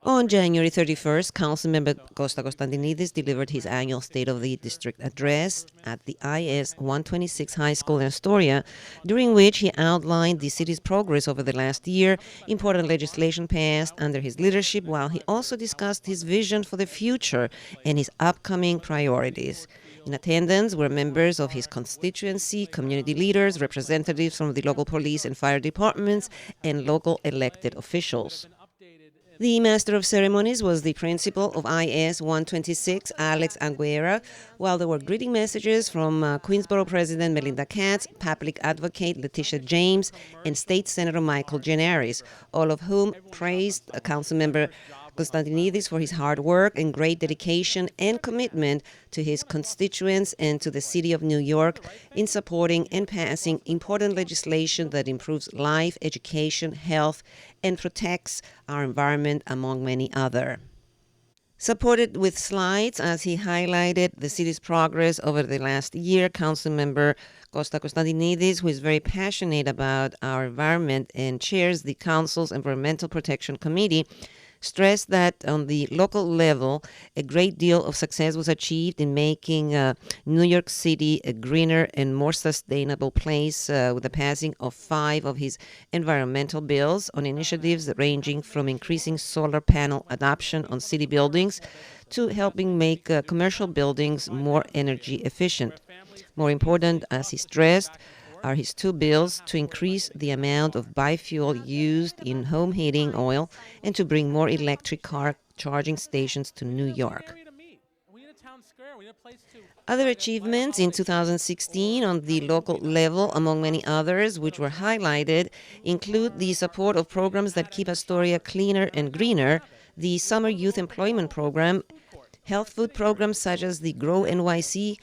On January 31st, Councilmember Constantinides delivered his annual State of the District address at the IS 126 High School in Astoria, during which he outlined the city's progress over the last year, important legislation passed under his leadership, while he also discussed his vision for the future and his upcoming priorities. In attendance were members of his constituency, community leaders, representatives from the local police and fire departments, and local elected officials. The Master of Ceremonies was the principal of IS 126, Alex Aguera, while there were greeting messages from Queensboro President Melinda Katz, Public Advocate Letitia James, and State Senator Michael Genaris, all of whom praised Councilmember Constantinides for his hard work and great dedication and commitment to his constituents and to the city of New York in supporting and passing important legislation that improves life, education, health, and protects our environment, among many other. Supported with slides as he highlighted the city's progress over the last year, Councilmember Constantinides, who is very passionate about our environment and chairs the Council's Environmental Protection Committee, stressed that on the local level, a great deal of success was achieved in making New York City a greener and more sustainable place with the passing of 5 of his environmental bills on initiatives ranging from increasing solar panel adoption on city buildings to helping make commercial buildings more energy efficient. More important, as he stressed, are his 2 bills to increase the amount of biofuel used in home heating oil and to bring more electric car charging stations to New York. Other achievements in 2016 on the local level, among many others, which were highlighted, include the support of programs that keep Astoria cleaner and greener, the Summer Youth Employment Program, health food programs such as the Grow NYC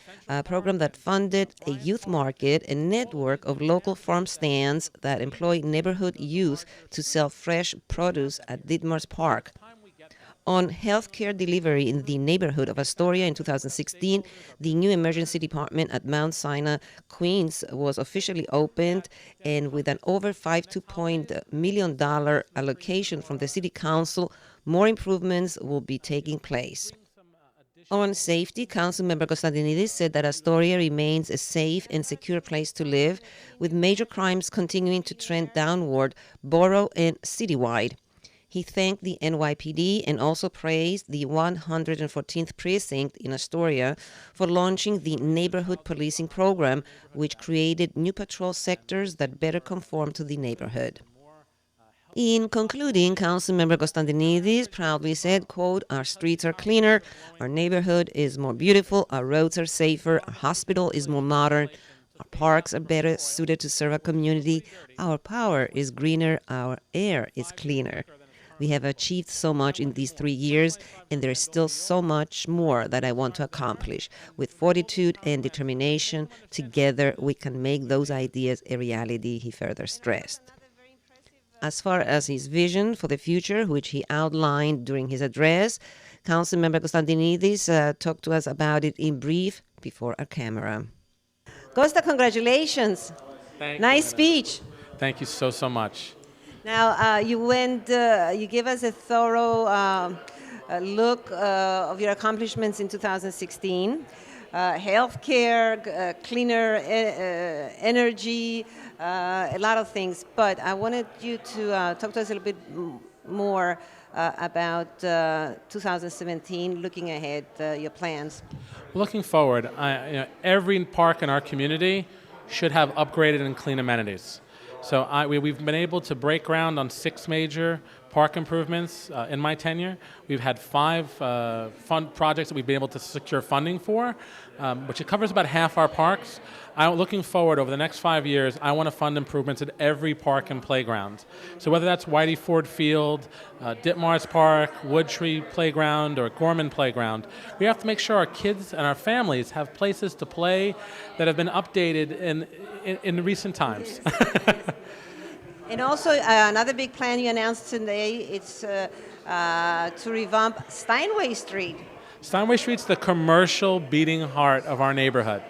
program that funded a youth market and network of local farm stands that employ neighborhood youth to sell fresh produce at Ditmars Park. On health care delivery in the neighborhood of Astoria in 2016, the new emergency department at Mount Sinai, Queens, was officially opened, and with an over $5.2 million allocation from the City Council, more improvements will be taking place. On safety, Councilmember Constantinides said that Astoria remains a safe and secure place to live, with major crimes continuing to trend downward, borough and citywide. He thanked the NYPD and also praised the 114th Precinct in Astoria for launching the Neighborhood Policing Program, which created new patrol sectors that better conform to the neighborhood. In concluding, Councilmember Constantinides proudly said, quote, "Our streets are cleaner, our neighborhood is more beautiful, our roads are safer, our hospital is more modern, our parks are better suited to serve our community, our power is greener, our air is cleaner." We have achieved so much in these 3 years, and there is still so much more that I want to accomplish. With fortitude and determination, together we can make those ideas a reality, he further stressed. As far as his vision for the future, which he outlined during his address, Councilmember Constantinides talked to us about it in brief before our camera. Costa, congratulations. Nice speech. Thank you so much. Now, you gave us a thorough look of your accomplishments in 2016. Healthcare, cleaner energy, a lot of things. But I wanted you to talk to us a little bit more about 2017, looking ahead, your plans. Looking forward, every park in our community should have upgraded and clean amenities. So we've been able to break ground on 6 major park improvements in my tenure. We've had 5 fund projects that we've been able to secure funding for, which it covers about half our parks. Looking forward, over the next 5 years, I want to fund improvements at every park and playground. So whether that's Whitey Ford Field, Ditmars Park, Woodtree Playground, or Gorman Playground, we have to make sure our kids and our families have places to play that have been updated in recent times. And also, another big plan you announced today, it's to revamp Steinway Street. Steinway Street's the commercial beating heart of our neighborhood.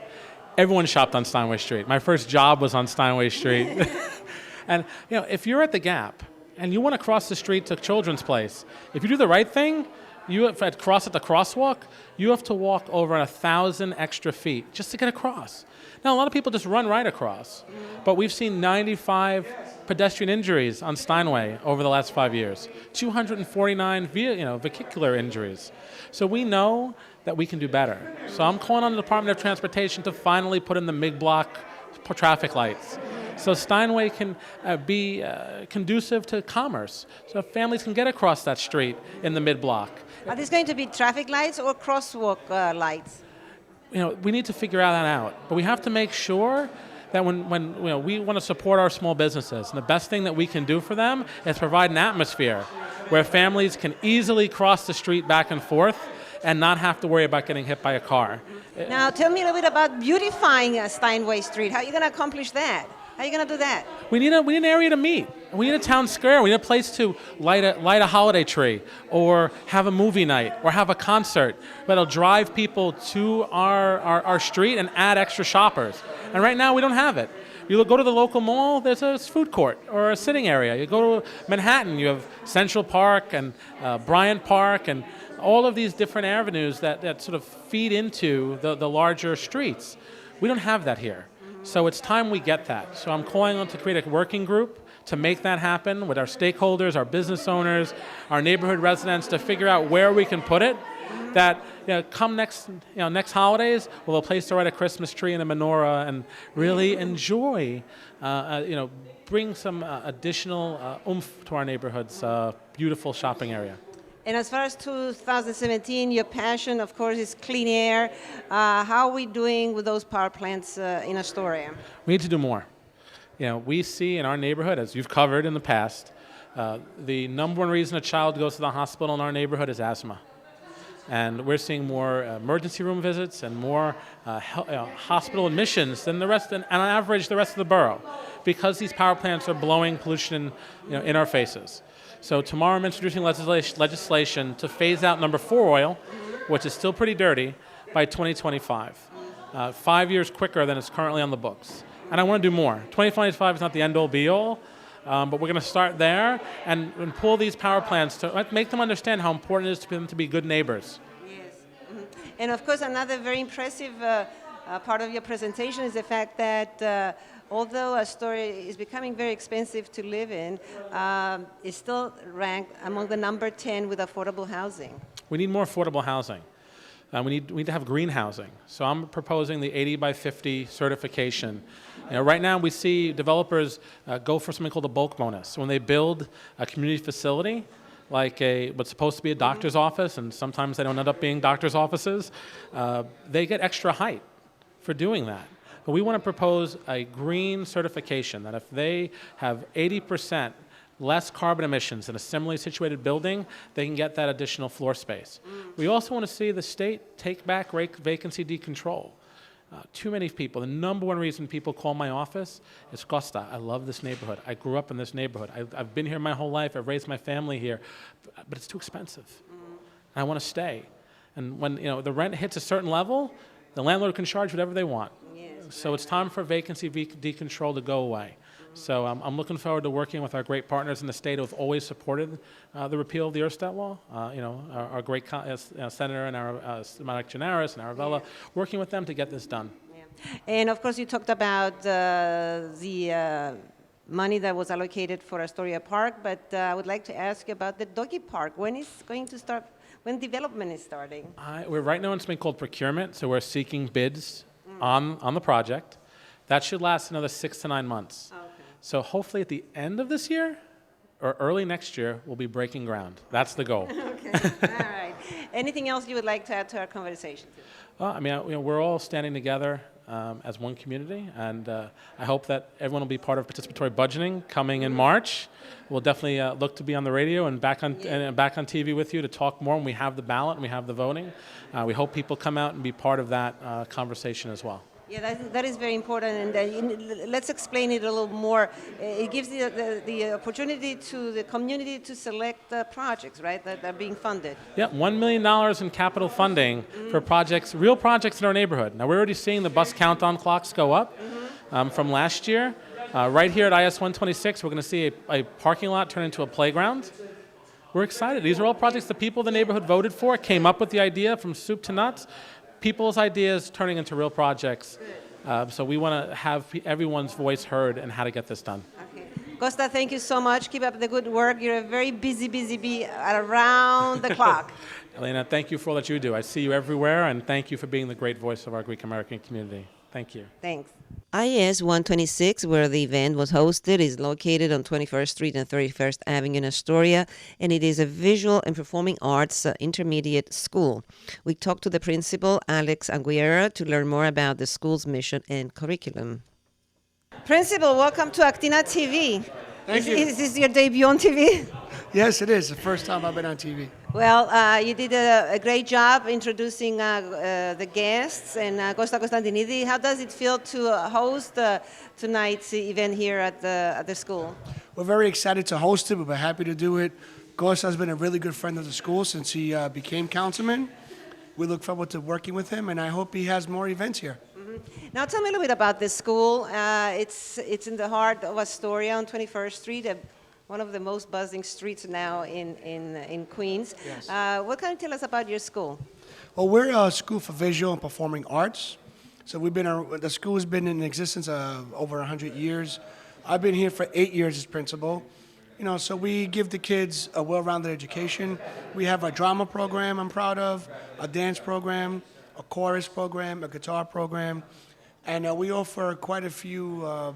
Everyone shopped on Steinway Street. My first job was on Steinway Street. And if you're at the Gap and you want to cross the street to Children's Place. If you do the right thing, you have to cross at the crosswalk, you have to walk over 1,000 extra feet just to get across. Now, a lot of people just run right across, but we've seen 95 pedestrian injuries on Steinway over the last 5 years, 249 vehicular injuries. So we know that we can do better. So I'm calling on the Department of Transportation to finally put in the mid-block traffic lights, so Steinway can be conducive to commerce, so families can get across that street in the mid-block. Are these going to be traffic lights or crosswalk lights? We need to figure that out, but we have to make sure that when we want to support our small businesses, and the best thing that we can do for them is provide an atmosphere where families can easily cross the street back and forth and not have to worry about getting hit by a car. Now, tell me a little bit about beautifying Steinway Street. How are you going to accomplish that? How are you going to do that? We need an area to meet. We need a town square. We need a place to light a holiday tree, or have a movie night, or have a concert that'll drive people to our street and add extra shoppers. And right now we don't have it. You go to the local mall, there's a food court or a sitting area. You go to Manhattan, you have Central Park and Bryant Park and all of these different avenues that sort of feed into the larger streets. We don't have that here. So it's time we get that. So I'm calling on to create a working group to make that happen with our stakeholders, our business owners, our neighborhood residents, to figure out where we can put it. That come next holidays, we'll have a place to write a Christmas tree and a menorah and really enjoy, bring some additional oomph to our neighborhood's beautiful shopping area. And as far as 2017, your passion, of course, is clean air. How are we doing with those power plants in Astoria? We need to do more. We see in our neighborhood, as you've covered in the past, the number one reason a child goes to the hospital in our neighborhood is asthma. And we're seeing more emergency room visits and more hospital admissions than on average, the rest of the borough, because these power plants are blowing pollution in our faces. So tomorrow I'm introducing legislation to phase out number 4 oil, which is still pretty dirty, by 2025. 5 years quicker than it's currently on the books. And I want to do more. 2025 is not the end-all be-all, but we're going to start there and pull these power plants to make them understand how important it is for them to be good neighbors. Yes. Mm-hmm. And of course, another very impressive part of your presentation is the fact that although Astoria is becoming very expensive to live in, it's still ranked among the number 10 with affordable housing. We need more affordable housing. We need to have green housing. So I'm proposing the 80 by 50 certification. Right now we see developers go for something called a bulk bonus. So when they build a community facility, like what's supposed to be a doctor's office, and sometimes they don't end up being doctor's offices, they get extra height for doing that. But we want to propose a green certification that if they have 80% less carbon emissions in a similarly situated building, they can get that additional floor space. We also want to see the state take back vacancy decontrol. Too many people, the number one reason people call my office is, Costa, I love this neighborhood. I grew up in this neighborhood. I've been here my whole life. I've raised my family here, but it's too expensive. I want to stay. And when the rent hits a certain level, the landlord can charge whatever they want. So it's time for vacancy decontrol to go away. So I'm looking forward to working with our great partners in the state who have always supported the repeal of the Erstad law. Our great senator and our Mike Gianaris and Arvella, working with them to get this done. Yeah. And of course, you talked about the money that was allocated for Astoria Park, but I would like to ask you about the doggy park. When is going to start? When development is starting? We're right now in something called procurement, so we're seeking bids on the project. That should last another 6 to 9 months. Okay. So hopefully at the end of this year or early next year, we'll be breaking ground. That's the goal. Okay, all right. Anything else you would like to add to our conversation today? Well, we're all standing together as one community, and I hope that everyone will be part of participatory budgeting coming in March. We'll definitely look to be on the radio and back on TV with you to talk more when we have the ballot and we have the voting. We hope people come out and be part of that conversation as well. Yeah, that is very important, and let's explain it a little more. It gives the opportunity to the community to select the projects, right, that are being funded. Yeah, $1 million in capital funding for projects, real projects in our neighborhood. Now, we're already seeing the bus countdown clocks go up from last year. Right here at IS 126, we're going to see a parking lot turn into a playground. We're excited. These are all projects the people of the neighborhood voted for, came up with the idea from soup to nuts. People's ideas turning into real projects. So we want to have everyone's voice heard in how to get this done. Okay. Costa, thank you so much. Keep up the good work. You're a very busy bee around the clock. Elena, thank you for all that you do. I see you everywhere, and thank you for being the great voice of our Greek American community. Thank you. Thanks. IS 126, where the event was hosted, is located on 21st Street and 31st Avenue in Astoria, and it is a visual and performing arts intermediate school. We talked to the principal, Alex Aguilera, to learn more about the school's mission and curriculum. Principal, welcome to AKTINA TV. Thank you. Is this your debut on TV? Yes, it is. The first time I've been on TV. Well, you did a great job introducing the guests and Constantinides. How does it feel to host tonight's event here at the school? We're very excited to host it. We're happy to do it. Costa has been a really good friend of the school since he became councilman. We look forward to working with him, and I hope he has more events here. Now tell me a little bit about this school. It's in the heart of Astoria on 21st Street, one of the most buzzing streets now in Queens. Yes. What can you tell us about your school? Well, we're a school for visual and performing arts. So the school has been in existence over 100 years. I've been here for 8 years as principal. So we give the kids a well-rounded education. We have a drama program I'm proud of, a dance program, a chorus program, a guitar program, and we offer quite a few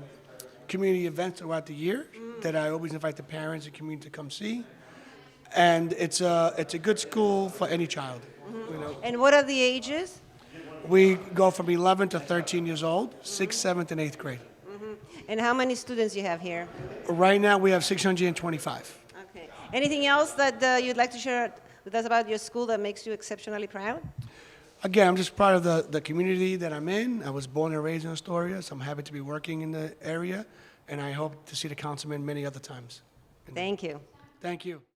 community events throughout the year that I always invite the parents and community to come see. And it's a good school for any child. And what are the ages? We go from 11 to 13 years old, 6th, 7th, and 8th grade. And how many students you have here? Right now we have 625. Okay. Anything else that you'd like to share with us about your school that makes you exceptionally proud? Again, I'm just proud of the community that I'm in. I was born and raised in Astoria, so I'm happy to be working in the area, and I hope to see the councilman many other times. Thank you. Thank you.